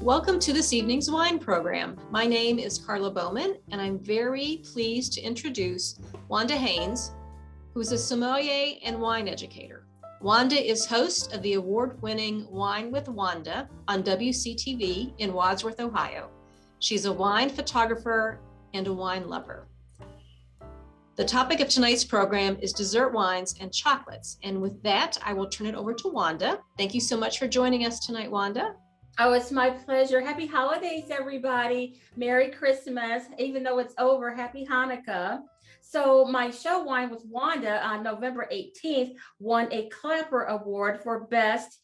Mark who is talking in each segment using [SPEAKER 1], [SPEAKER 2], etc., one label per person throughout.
[SPEAKER 1] Welcome to this evening's wine program. My name is Karla Bowman, and I'm very pleased to introduce Wanda Haynes, who is a sommelier and wine educator. Wanda is host of the award-winning Wine with Wanda on WCTV in Wadsworth, Ohio. She's a wine photographer and a wine lover. The topic of tonight's program is dessert wines and chocolates. And with that, I will turn it over to Wanda. Thank you so much for joining us tonight, Wanda.
[SPEAKER 2] Oh, it's my pleasure. Happy holidays, everybody. Merry Christmas. Even though it's over, happy Hanukkah. So my show, Wine with Wanda, on November 18th, won a Clapper Award for Best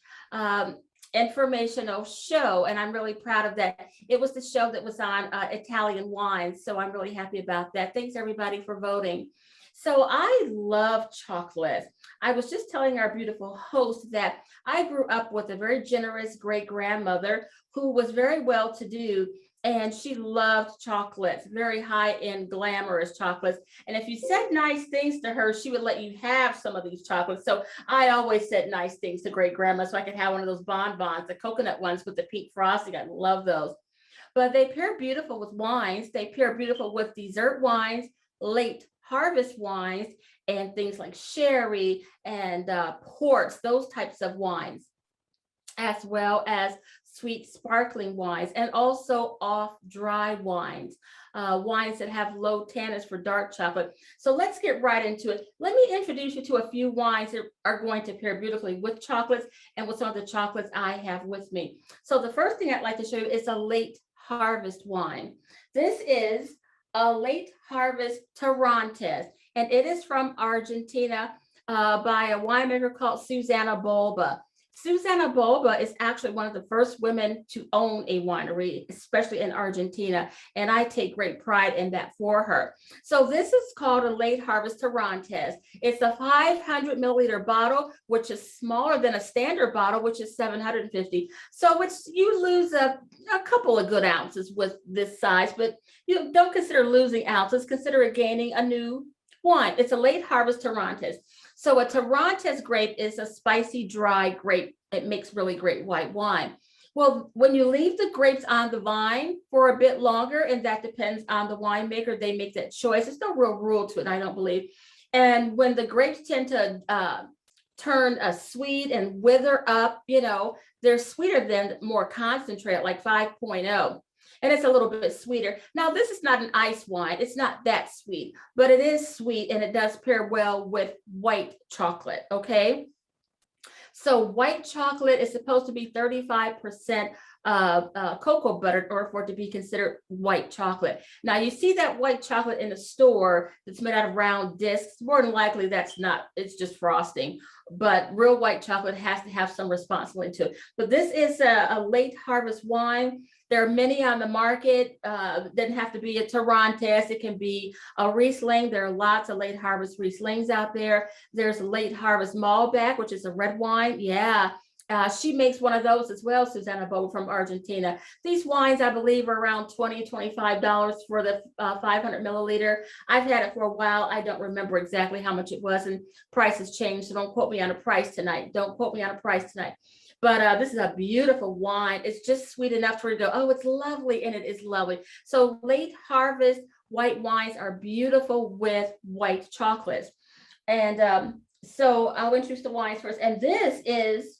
[SPEAKER 2] Informational Show. And I'm really proud of that. It was the show that was on Italian wines. So I'm really happy about that. Thanks, everybody, for voting. So I love chocolate. I was just telling our beautiful host that I grew up with a very generous great-grandmother who was very well-to-do, and she loved chocolates, very high-end, glamorous chocolates. And if you said nice things to her, she would let you have some of these chocolates. So I always said nice things to great-grandma so I could have one of those bonbons, the coconut ones with the pink frosting. I love those. But they pair beautiful with wines. They pair beautiful with dessert wines, late harvest wines, and things like sherry and ports, those types of wines, as well as sweet sparkling wines, and also off dry wines, wines that have low tannins for dark chocolate. So let's get right into it. Let me introduce you to a few wines that are going to pair beautifully with chocolates and with some of the chocolates I have with me. So the first thing I'd like to show you is a late harvest wine. This is a late harvest Torrontés, and it is from Argentina by a winemaker called Susana Bulba. Susana Bulba is actually one of the first women to own a winery, especially in Argentina, and I take great pride in that for her. So this is called a late harvest Torrontés. It's a 500 milliliter bottle, which is smaller than a standard bottle, which is 750. So you lose a couple of good ounces with this size, but you don't consider losing ounces, consider it gaining a new wine. It's a late harvest Torrontés. So a Torrontés grape is a spicy, dry grape. It makes really great white wine. Well, when you leave the grapes on the vine for a bit longer, and that depends on the winemaker, they make that choice. There's no real rule to it, I don't believe. And when the grapes tend to turn sweet and wither up, they're sweeter than more concentrate, like 5.0. And it's a little bit sweeter. Now, this is not an ice wine. It's not that sweet, but it is sweet, and it does pair well with white chocolate, okay? So white chocolate is supposed to be 35% cocoa butter in order for it to be considered white chocolate. Now, you see that white chocolate in the store that's made out of round discs. More than likely, that's not, it's just frosting. But real white chocolate has to have some responsibility to it. But this is a late harvest wine. There are many on the market. Doesn't have to be a Torrontés. It can be a Riesling. There are lots of late harvest Rieslings out there. There's a late harvest Malbec, which is a red wine. Yeah, she makes one of those as well, Susana Bulba from Argentina. These wines, I believe, are around $20, $25 for the 500 milliliter. I've had it for a while. I don't remember exactly how much it was, and prices changed, so don't quote me on a price tonight. Don't quote me on a price tonight. But this is a beautiful wine. It's just sweet enough for you to go, oh, it's lovely, and it is lovely. So late harvest white wines are beautiful with white chocolates. And so I'll introduce the wines first. And this is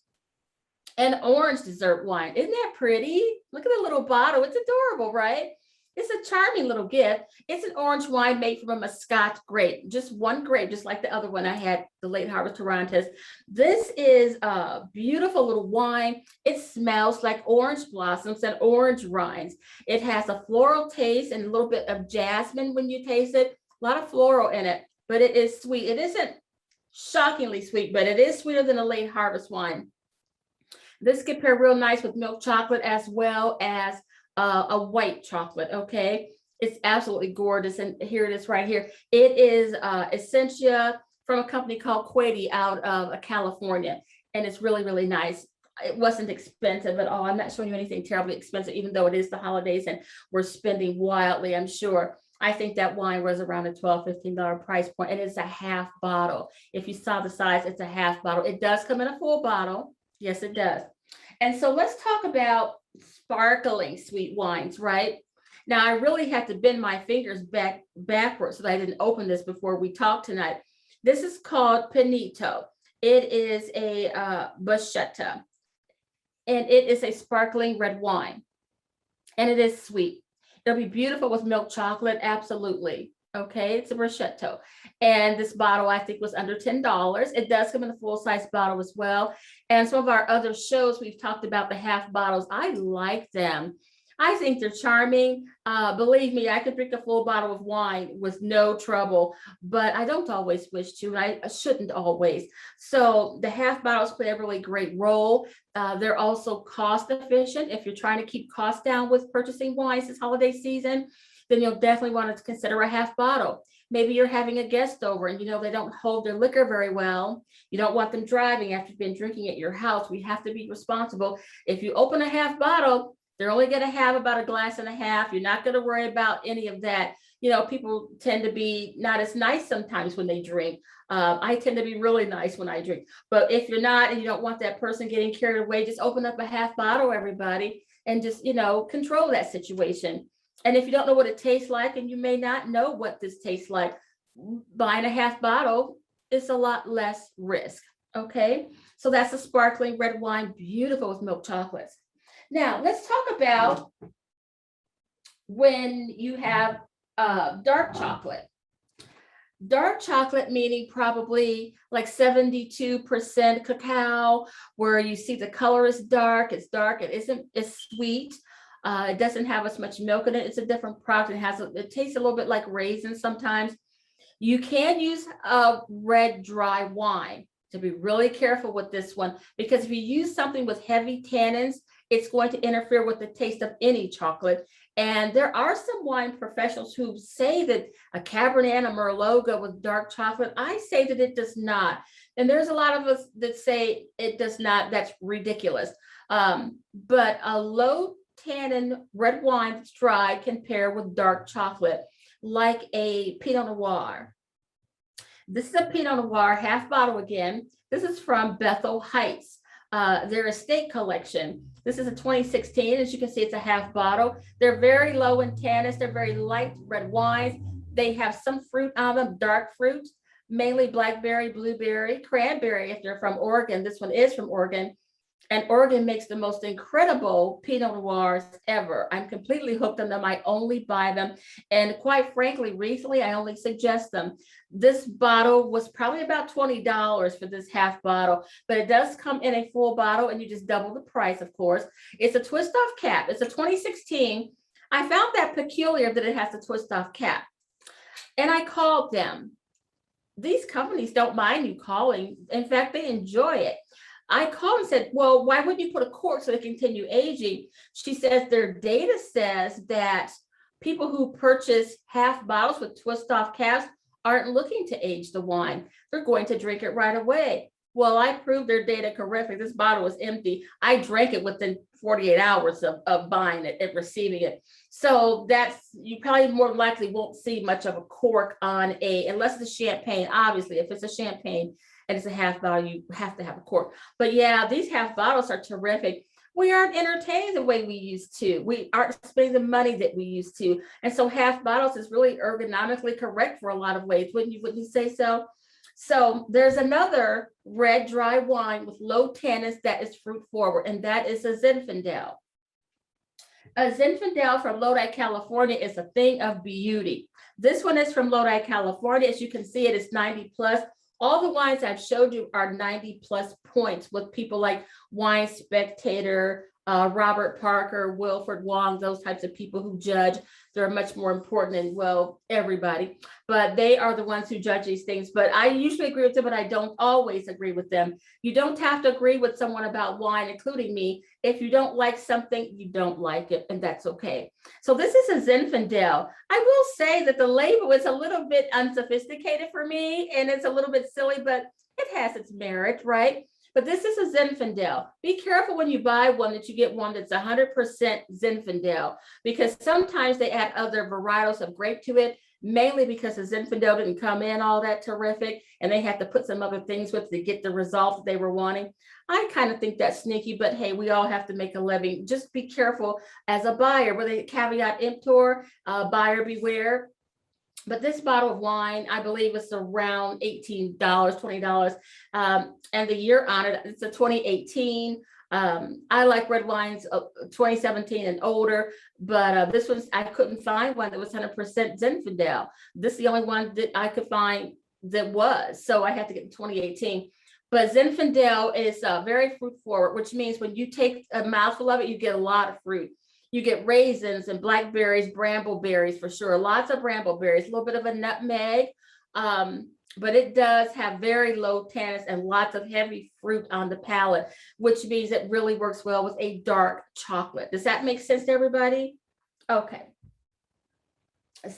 [SPEAKER 2] an orange dessert wine. Isn't that pretty? Look at the little bottle. It's adorable, right? It's a charming little gift. It's an orange wine made from a Muscat grape, just one grape, just like the other one I had, the late harvest Torrontés. This is a beautiful little wine. It smells like orange blossoms and orange rinds. It has a floral taste and a little bit of jasmine when you taste it. A lot of floral in it, but it is sweet. It isn't shockingly sweet, but it is sweeter than a late harvest wine. This can pair real nice with milk chocolate as well as a white chocolate, okay? It's absolutely gorgeous, and here it is right here. It is Essentia from a company called Quady out of California, and it's really, really nice. It wasn't expensive at all. I'm not showing you anything terribly expensive, even though it is the holidays and we're spending wildly, I'm sure. I think that wine was around a $12, $15 price point, and it's a half bottle. If you saw the size, it's a half bottle. It does come in a full bottle. Yes, it does. And so let's talk about sparkling sweet wines, right? Now I really had to bend my fingers backwards so that I didn't open this before we talked tonight. This is called Pinito. It is a Bruschetta, and it is a sparkling red wine, and it is sweet. It'll be beautiful with milk chocolate, absolutely. Okay, it's a Bruschetta. And this bottle, I think, was under $10. It does come in a full-size bottle as well. And some of our other shows, we've talked about the half bottles. I like them. I think they're charming. Believe me, I could drink a full bottle of wine with no trouble, but I don't always wish to, and I shouldn't always. So the half bottles play a really great role. They're also cost efficient. If you're trying to keep costs down with purchasing wines this holiday season, then you'll definitely want to consider a half bottle. Maybe you're having a guest over and they don't hold their liquor very well. You don't want them driving after you've been drinking at your house. We have to be responsible. If you open a half bottle, they're only going to have about a glass and a half. You're not going to worry about any of that. People tend to be not as nice sometimes when they drink. I tend to be really nice when I drink. But if you're not and you don't want that person getting carried away, just open up a half bottle, everybody, and just, control that situation. And if you don't know what it tastes like, and you may not know what this tastes like, buying a half bottle is a lot less risk. Okay, so that's a sparkling red wine, beautiful with milk chocolates. Now let's talk about when you have dark chocolate. Dark chocolate meaning probably like 72% cacao, where you see the color is dark, it's sweet. It doesn't have as much milk in it. It's a different product. It tastes a little bit like raisins sometimes. You can use a red dry wine. To be really careful with this one, because if you use something with heavy tannins, it's going to interfere with the taste of any chocolate. And there are some wine professionals who say that a Cabernet and a Merlot go with dark chocolate. I say that it does not. And there's a lot of us that say it does not. That's ridiculous. But a low tannin red wine that's dry can pair with dark chocolate, like a Pinot Noir. This is a Pinot Noir half bottle again. This is from Bethel Heights, their estate collection. This is a 2016. As you can see, it's a half bottle. They're very low in tannins. They're very light red wines. They have some fruit on them, dark fruit, mainly blackberry, blueberry, cranberry if they're from Oregon. This one is from Oregon. And Oregon makes the most incredible Pinot Noirs ever. I'm completely hooked on them. I only buy them. And quite frankly, recently, I only suggest them. This bottle was probably about $20 for this half bottle, but it does come in a full bottle, and you just double the price, of course. It's a twist-off cap. It's a 2016. I found that peculiar that it has a twist-off cap. And I called them. These companies don't mind you calling. In fact, they enjoy it. I called and said, well, why wouldn't you put a cork so they continue aging? She says their data says that people who purchase half bottles with twist-off caps aren't looking to age the wine. They're going to drink it right away. Well, I proved their data correctly. This bottle was empty. I drank it within 48 hours of buying it and receiving it. So you probably more likely won't see much of a cork on unless it's a champagne. Obviously, if it's a champagne and it's a half bottle, you have to have a cork. But yeah, these half bottles are terrific. We aren't entertained the way we used to. We aren't spending the money that we used to. And so half bottles is really ergonomically correct for a lot of ways. Wouldn't you say so? So there's another red dry wine with low tannins that is fruit forward, and that is a Zinfandel. A Zinfandel from Lodi, California is a thing of beauty. This one is from Lodi, California. As you can see, it is 90 plus. All the wines I've showed you are 90 plus points with people like Wine Spectator, Robert Parker, Wilfred Wong, those types of people who judge. They're much more important than, well, everybody, but they are the ones who judge these things. But I usually agree with them, but I don't always agree with them. You don't have to agree with someone about wine, including me. If you don't like something, you don't like it, and that's okay. So this is a Zinfandel. I will say that the label is a little bit unsophisticated for me, and it's a little bit silly, but it has its merit, right? But this is a Zinfandel. Be careful when you buy one that you get one that's 100% Zinfandel, because sometimes they add other varietals of grape to it. mainly because the Zinfandel didn't come in all that terrific, and they had to put some other things with to get the result that they were wanting. I kind of think that's sneaky, but hey, we all have to make a living. Just be careful as a buyer, with a caveat emptor, buyer beware. But this bottle of wine, I believe it's around $18, $20. And the year on it, it's a 2018. I like red wines 2017 and older, but this one's, I couldn't find one that was 100% Zinfandel. This is the only one that I could find that was, so I had to get the 2018. But Zinfandel is very fruit forward, which means when you take a mouthful of it, you get a lot of fruit. You get raisins and blackberries, brambleberries for sure. Lots of brambleberries, a little bit of a nutmeg, but it does have very low tannins and lots of heavy fruit on the palate, which means it really works well with a dark chocolate. Does that make sense to everybody? Okay.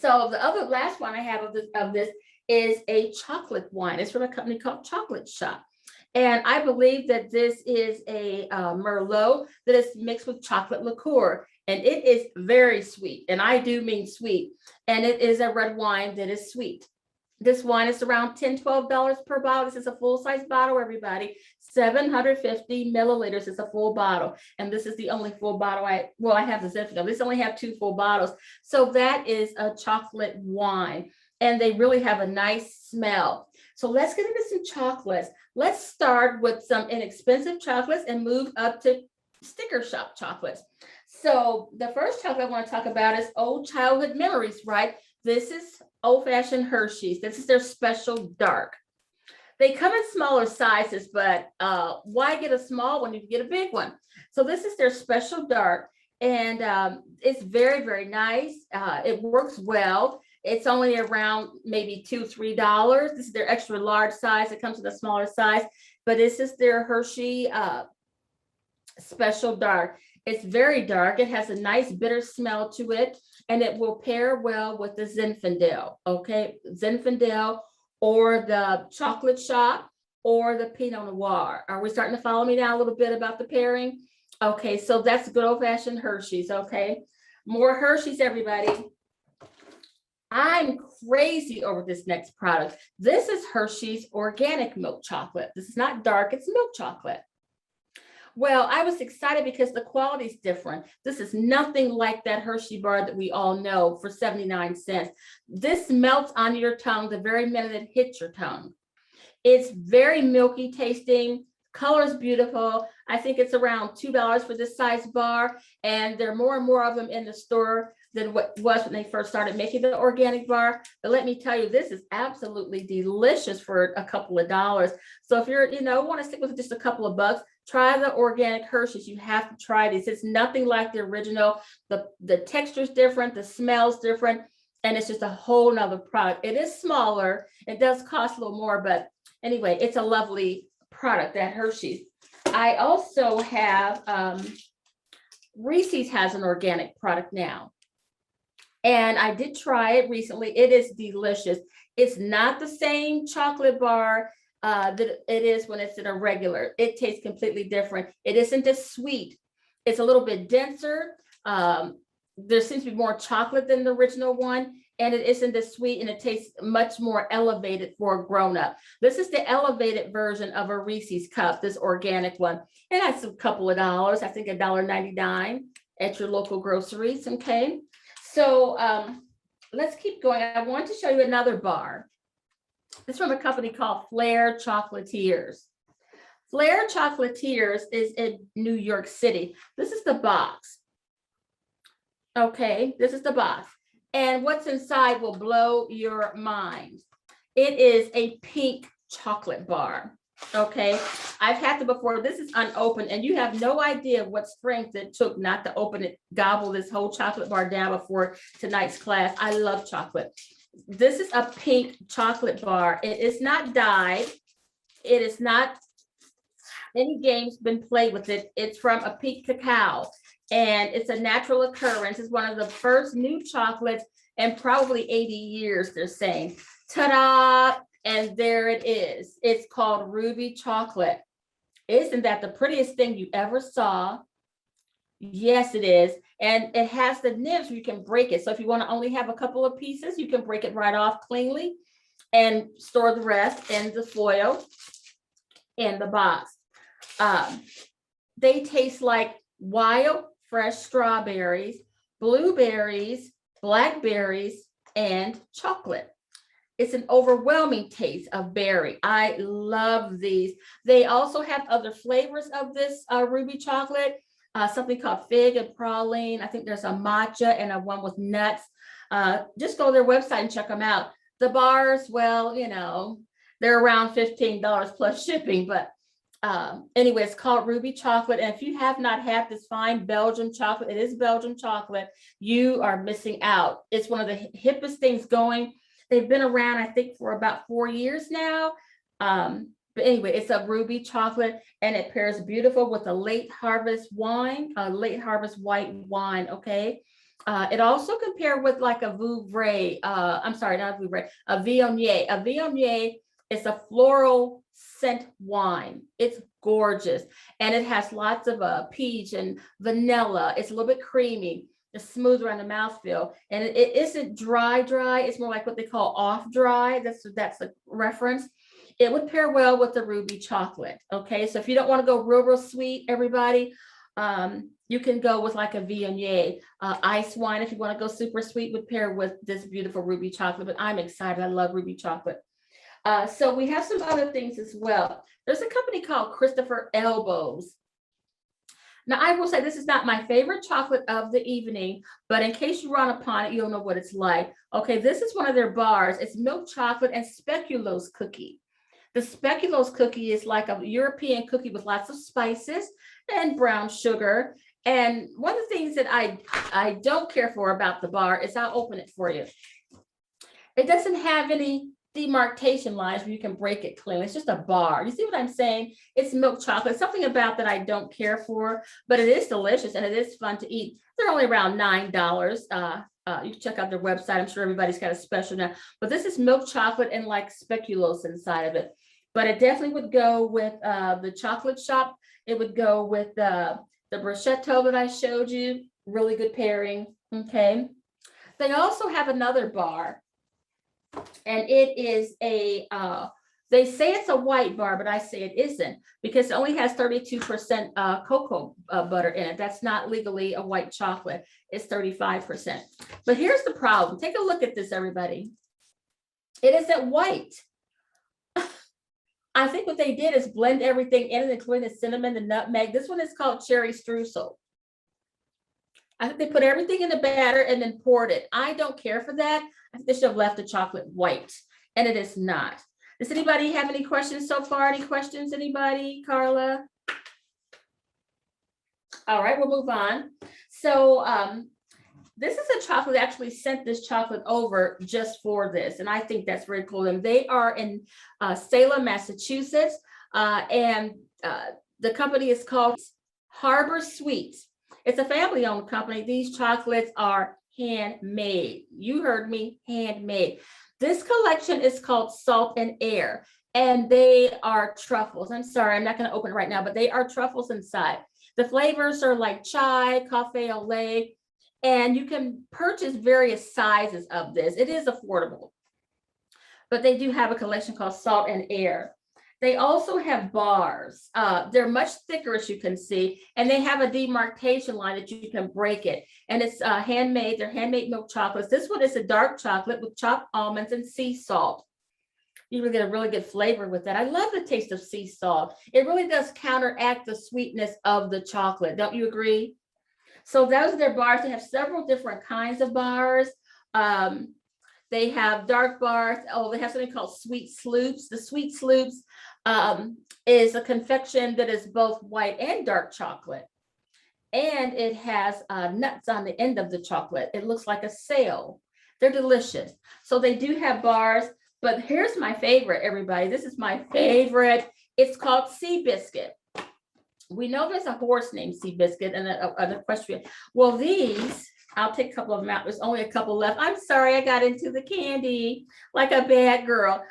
[SPEAKER 2] So the other last one I have of this is a chocolate wine. It's from a company called Chocolate Shop. And I believe that this is a Merlot that is mixed with chocolate liqueur. And it is very sweet. And I do mean sweet. And it is a red wine that is sweet. This wine is around $10, $12 per bottle. This is a full-size bottle, everybody. 750 milliliters is a full bottle. And this is the only full bottle I have the Zinfandel. This only have 2 full bottles. So that is a chocolate wine. And they really have a nice smell. So let's get into some chocolates. Let's start with some inexpensive chocolates and move up to sticker shock chocolates. So the first chocolate I want to talk about is old childhood memories, right? This is old-fashioned Hershey's. This is their special dark. They come in smaller sizes, but why get a small one if you get a big one? So this is their special dark, and it's very, very nice. It works well. It's only around maybe $2, $3. This is their extra large size. It comes in a smaller size, but this is their Hershey special dark. It's very dark. It has a nice bitter smell to it, and it will pair well with the Zinfandel, okay? Zinfandel or the Chocolate Shop or the Pinot Noir. Are we starting to follow me now a little bit about the pairing? Okay, so that's good old-fashioned Hershey's, okay? More Hershey's, everybody. I'm crazy over this next product. This is Hershey's organic milk chocolate. This is not dark, it's milk chocolate. Well, I was excited because the quality is different. This is nothing like that Hershey bar that we all know for 79 cents. This melts on your tongue the very minute it hits your tongue. It's very milky tasting. Color is beautiful. I think it's around $2 for this size bar, and there are more and more of them in the store than what was when they first started making the organic bar. But let me tell you, this is absolutely delicious for a couple of dollars. So if you're, want to stick with just a couple of bucks, try the organic Hershey's. You have to try this. It's nothing like the original. The texture's different, the smell's different, and it's just a whole nother product. It is smaller. It does cost a little more, but anyway, it's a lovely product, that Hershey's. I also have Reese's has an organic product now. And I did try it recently. It is delicious. It's not the same chocolate bar that it is when it's in a regular. It tastes completely different. It isn't as sweet. It's a little bit denser. There seems to be more chocolate than the original one, and it isn't as sweet, and it tastes much more elevated for a grown-up. This is the elevated version of a Reese's cup, this organic one. And that's a couple of dollars. I think $1.99 at your local groceries, okay? So let's keep going. I want to show you another bar. It's from a company called Flair Chocolatiers. Flair Chocolatiers is in New York City. This is the box. Okay, this is the box. And what's inside will blow your mind. It is a pink chocolate bar. Okay, I've had it before. This is unopened, and you have no idea what strength it took not to open it, gobble this whole chocolate bar down before tonight's class. I love chocolate. This is a pink chocolate bar. It is not dyed. It is not any games been played with it. It's from a pink cacao, and it's a natural occurrence. It's one of the first new chocolates in probably 80 years, they're saying. Ta-da! And there it is. It's called Ruby Chocolate. Isn't that the prettiest thing you ever saw? Yes, it is. And it has the nibs where you can break it. So if you want to only have a couple of pieces, you can break it right off cleanly and store the rest in the foil in the box. They taste like wild, fresh strawberries, blueberries, blackberries, and chocolate. It's an overwhelming taste of berry. I love these. They also have other flavors of this ruby chocolate, something called fig and praline. I think there's a matcha and a one with nuts. Just go to their website and check them out. The bars, well, you know, they're around $15 plus shipping, but anyway, it's called ruby chocolate. And if you have not had this fine Belgian chocolate, it is Belgian chocolate, you are missing out. It's one of the hippest things going. They've been around, I think, for about 4 years now. But anyway, it's a ruby chocolate and it pairs beautiful with a late harvest wine, a late harvest white wine. Okay. It also can pair with like a Vouvray. I'm sorry, not a Vouvray, a Viognier. A Viognier is a floral scent wine. It's gorgeous. And it has lots of peach and vanilla. It's a little bit creamy. It's smoother on the mouthfeel, and it isn't dry. It's more like what they call off dry. That's a reference. It would pair well with the ruby chocolate. Okay, so if you don't want to go real sweet, everybody, you can go with like a Viognier ice wine. If you want to go super sweet, would pair with this beautiful ruby chocolate. But I'm excited. I love ruby chocolate. So we have some other things as well. There's a company called Christopher Elbows. Now, I will say this is not my favorite chocolate of the evening, but in case you run upon it, you'll know what it's like. Okay, this is one of their bars. It's milk chocolate and speculoos cookie. The speculoos cookie is like a European cookie with lots of spices and brown sugar. And one of the things that I don't care for about the bar is I'll open it for you. It doesn't have any demarcation lines where you can break it cleanly. It's just a bar. You see what I'm saying? It's milk chocolate. Something about that I don't care for, but it is delicious and it is fun to eat. They're only around $9. You can check out their website. I'm sure everybody's got a special now, but this is milk chocolate and like speculoos inside of it. But it definitely would go with the chocolate shop. It would go with the bruschetto that I showed you. Really good pairing. Okay. They also have another bar. And it is they say it's a white bar, but I say it isn't because it only has 32% cocoa butter in it. That's not legally a white chocolate. It's 35%. But here's the problem. Take a look at this, everybody. It isn't white. I think what they did is blend everything in, including the cinnamon, the nutmeg. This one is called cherry streusel. I think they put everything in the batter and then poured it. I don't care for that. I think they should have left the chocolate white, and it is not. Does anybody have any questions so far? Any questions, anybody? Karla? All right, we'll move on. So this is a chocolate that actually sent this chocolate over just for this, and I think that's very cool. And they are in Salem, Massachusetts, and the company is called Harbor Sweets. It's a family-owned company. These chocolates are handmade. You heard me, handmade. This collection is called Salt and Air, and they are truffles. I'm sorry, I'm not going to open it right now, but they are truffles inside. The flavors are like chai, cafe au lait, and you can purchase various sizes of this. It is affordable, but they do have a collection called Salt and Air. They also have bars. They're much thicker, as you can see, and they have a demarcation line that you can break it. And it's handmade. They're handmade milk chocolates. This one is a dark chocolate with chopped almonds and sea salt. You will get a really good flavor with that. I love the taste of sea salt. It really does counteract the sweetness of the chocolate. Don't you agree? So those are their bars. They have several different kinds of bars. They have dark bars. Oh, they have something called Sweet Sloops. The Sweet Sloops is a confection that is both white and dark chocolate. And it has nuts on the end of the chocolate. It looks like a sail. They're delicious. So they do have bars, but here's my favorite, everybody. This is my favorite. It's called Sea Biscuit. We know there's a horse named Sea Biscuit and an equestrian. Well, these, I'll take a couple of them out. There's only a couple left. I'm sorry, I got into the candy like a bad girl.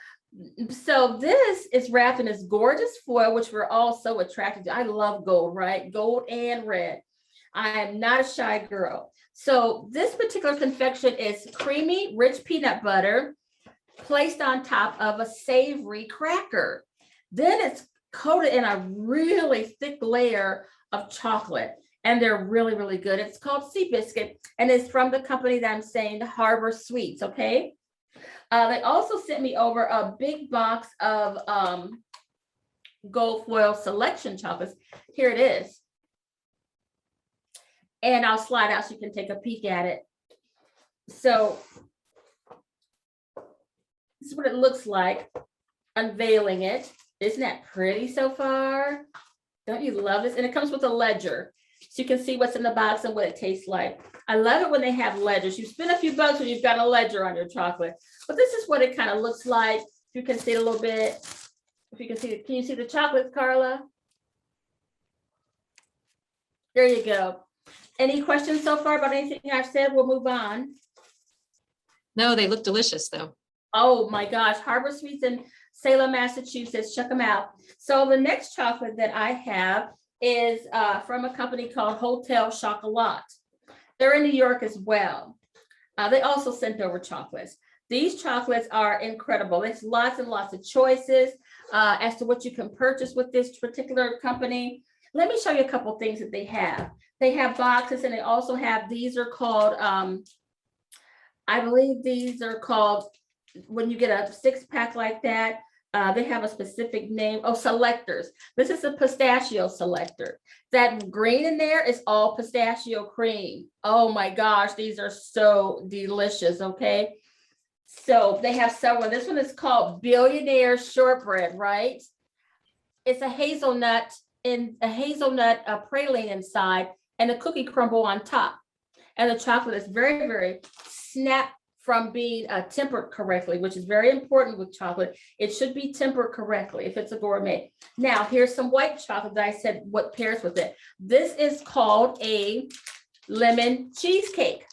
[SPEAKER 2] So this is wrapped in this gorgeous foil, which we're all so attracted to. I love gold, right? Gold and red. I am not a shy girl. So this particular confection is creamy, rich peanut butter placed on top of a savory cracker. Then it's coated in a really thick layer of chocolate. And they're really, really good. It's called Sea Biscuit, and it's from the company that I'm saying, Harbor Sweets, okay? They also sent me over a big box of gold foil selection chocolates. Here it is. And I'll slide out so you can take a peek at it. So this is what it looks like, unveiling it. Isn't that pretty so far? Don't you love this? And it comes with a ledger, so you can see what's in the box and what it tastes like. I love it when they have ledgers. You spend a few bucks when you've got a ledger on your chocolate. But this is what it kind of looks like. You can see it a little bit. If you can see it, can you see the chocolates, Karla? There you go. Any questions so far about anything I've said? We'll move on.
[SPEAKER 1] No, they look delicious though.
[SPEAKER 2] Oh my gosh, Harbor Sweets in Salem, Massachusetts. Check them out. So the next chocolate that I have is from a company called Hotel Chocolat. They're in New York as well. They also sent over chocolates. These chocolates are incredible. There's lots and lots of choices as to what you can purchase with this particular company. Let me show you a couple things that they have. They have boxes, and they also have, these are called, I believe these are called, when you get a 6-pack like that, they have a specific name. Oh, selectors. This is a pistachio selector. That green in there is all pistachio cream. Oh my gosh, these are so delicious. Okay. So they have several. This one is called Billionaire Shortbread, right? It's a hazelnut praline inside and a cookie crumble on top. And the chocolate is very, very snap from being tempered correctly, which is very important with chocolate. It should be tempered correctly if it's a gourmet. Now, here's some white chocolate that I said what pairs with it. This is called a lemon cheesecake.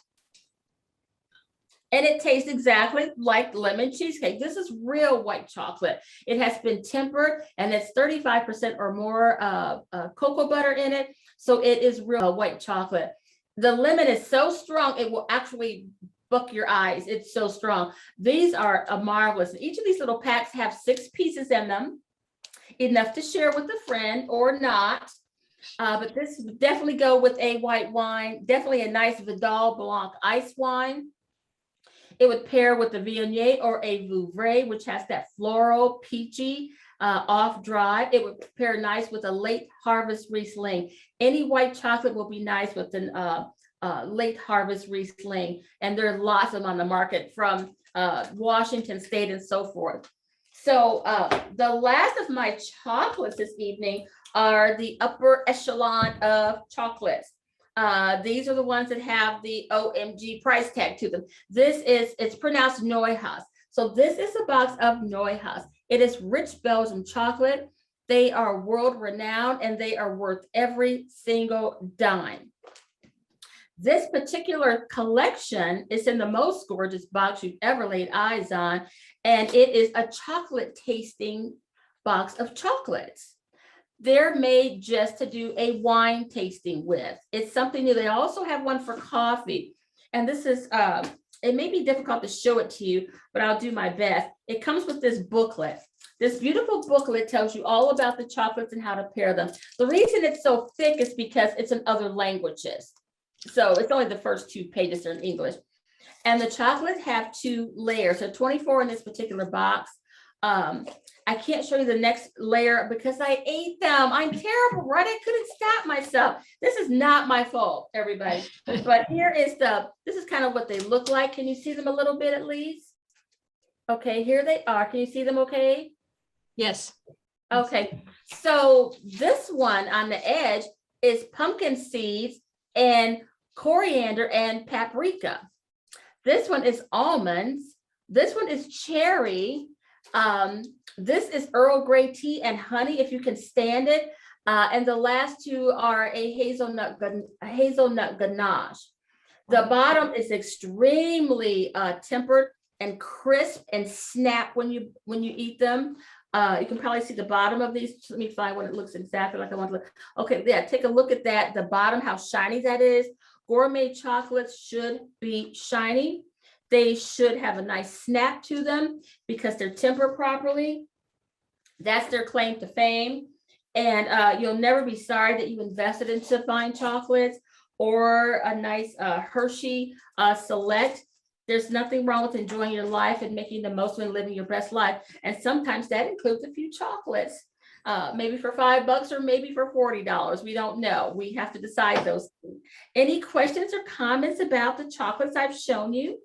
[SPEAKER 2] And it tastes exactly like lemon cheesecake. This is real white chocolate. It has been tempered, and it's 35% or more cocoa butter in it. So it is real white chocolate. The lemon is so strong, it will actually buck your eyes. It's so strong. These are marvelous. Each of these little packs have 6 pieces in them, enough to share with a friend or not. But this would definitely go with a white wine, definitely a nice Vidal Blanc ice wine. It would pair with a Viognier or a Vouvray, which has that floral, peachy, off dry. It would pair nice with a late harvest Riesling. Any white chocolate will be nice with an late harvest Riesling. And there are lots of them on the market from Washington State and so forth. So the last of my chocolates this evening are the upper echelon of chocolates. These are the ones that have the OMG price tag to them. It's pronounced Neuhaus. So this is a box of Neuhaus. It is rich Belgian chocolate. They are world renowned, and they are worth every single dime. This particular collection is in the most gorgeous box you've ever laid eyes on, and it is a chocolate tasting box of chocolates. They're made just to do a wine tasting with. It's something new. They also have one for coffee. And this is, it may be difficult to show it to you, but I'll do my best. It comes with this booklet. This beautiful booklet tells you all about the chocolates and how to pair them. The reason it's so thick is because it's in other languages. So it's only the first 2 pages are in English. And the chocolates have 2 layers. So 24 in this particular box. I can't show you the next layer because I ate them. I'm terrible, right? I couldn't stop myself. This is not my fault, everybody. But here is this is kind of what they look like. Can you see them a little bit at least? Okay, here they are. Can you see them okay?
[SPEAKER 1] Yes.
[SPEAKER 2] Okay, so this one on the edge is pumpkin seeds and coriander and paprika. This one is almonds. This one is cherry. This is Earl Grey tea and honey, if you can stand it. And the last 2 are a hazelnut ganache. The bottom is extremely tempered and crisp and snap when you eat them. You can probably see the bottom of these. Let me find what it looks exactly like I want to look. Okay, yeah, take a look at that. The bottom, how shiny that is. Gourmet chocolates should be shiny. They should have a nice snap to them because they're tempered properly. That's their claim to fame. And you'll never be sorry that you invested into fine chocolates or a nice Hershey Select. There's nothing wrong with enjoying your life and making the most of it and living your best life. And sometimes that includes a few chocolates, maybe for $5 or maybe for $40. We don't know. We have to decide those things. Any questions or comments about the chocolates I've shown you?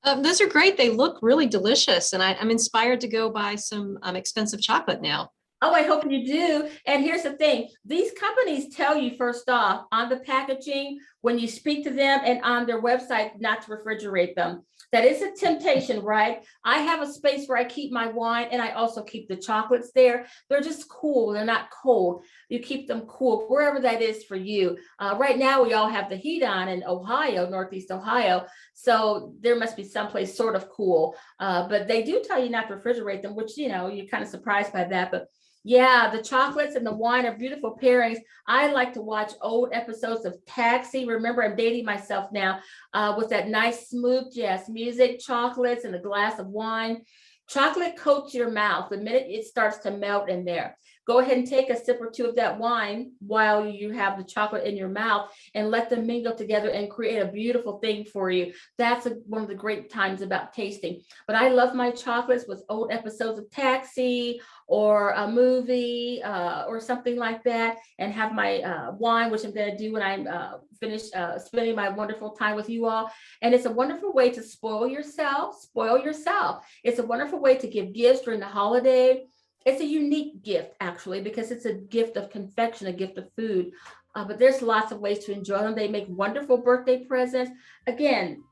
[SPEAKER 1] Those are great. They look really delicious. And I'm inspired to go buy some expensive chocolate now.
[SPEAKER 2] Oh, I hope you do. And here's the thing. These companies tell you first off on the packaging, when you speak to them and on their website, not to refrigerate them. That is a temptation, right? I have a space where I keep my wine and I also keep the chocolates there. They're just cool. They're not cold. You keep them cool wherever that is for you. Right now, we all have the heat on in Ohio, Northeast Ohio. So there must be someplace sort of cool. But they do tell you not to refrigerate them, which, you're kind of surprised by that. But yeah, the chocolates and the wine are beautiful pairings. I like to watch old episodes of Taxi. Remember, I'm dating myself now with that nice smooth jazz music, chocolates and a glass of wine. Chocolate coats your mouth the minute it starts to melt in there. Go ahead and take a sip or two of that wine while you have the chocolate in your mouth and let them mingle together and create a beautiful thing for you. That's one of the great times about tasting. But I love my chocolates with old episodes of Taxi or a movie or something like that, and have my wine, which I'm going to do when I'm finished spending my wonderful time with you all. And it's a wonderful way to spoil yourself. It's a wonderful way to give gifts during the holiday. It's a unique gift, actually, because it's a gift of confection, a gift of food. But there's lots of ways to enjoy them. They make wonderful birthday presents. Again,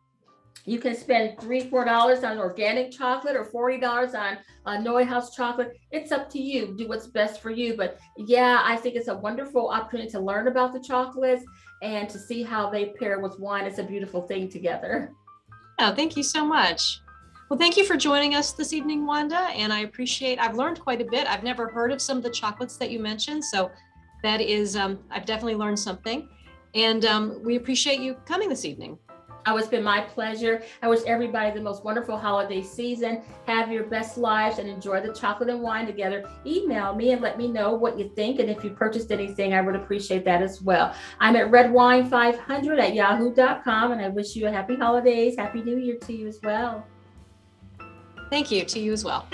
[SPEAKER 2] you can spend $3, $4 on organic chocolate or $40 on Neuhaus chocolate. It's up to you. Do what's best for you. But yeah, I think it's a wonderful opportunity to learn about the chocolates and to see how they pair with wine. It's a beautiful thing together.
[SPEAKER 1] Oh, thank you so much. Well, thank you for joining us this evening, Wanda. And I've learned quite a bit. I've never heard of some of the chocolates that you mentioned. So that is, I've definitely learned something. And we appreciate you coming this evening.
[SPEAKER 2] Oh, it's been my pleasure. I wish everybody the most wonderful holiday season. Have your best lives and enjoy the chocolate and wine together. Email me and let me know what you think. And if you purchased anything, I would appreciate that as well. I'm at redwine500@yahoo.com, and I wish you a happy holidays. Happy New Year to you as well.
[SPEAKER 1] Thank you. To you as well.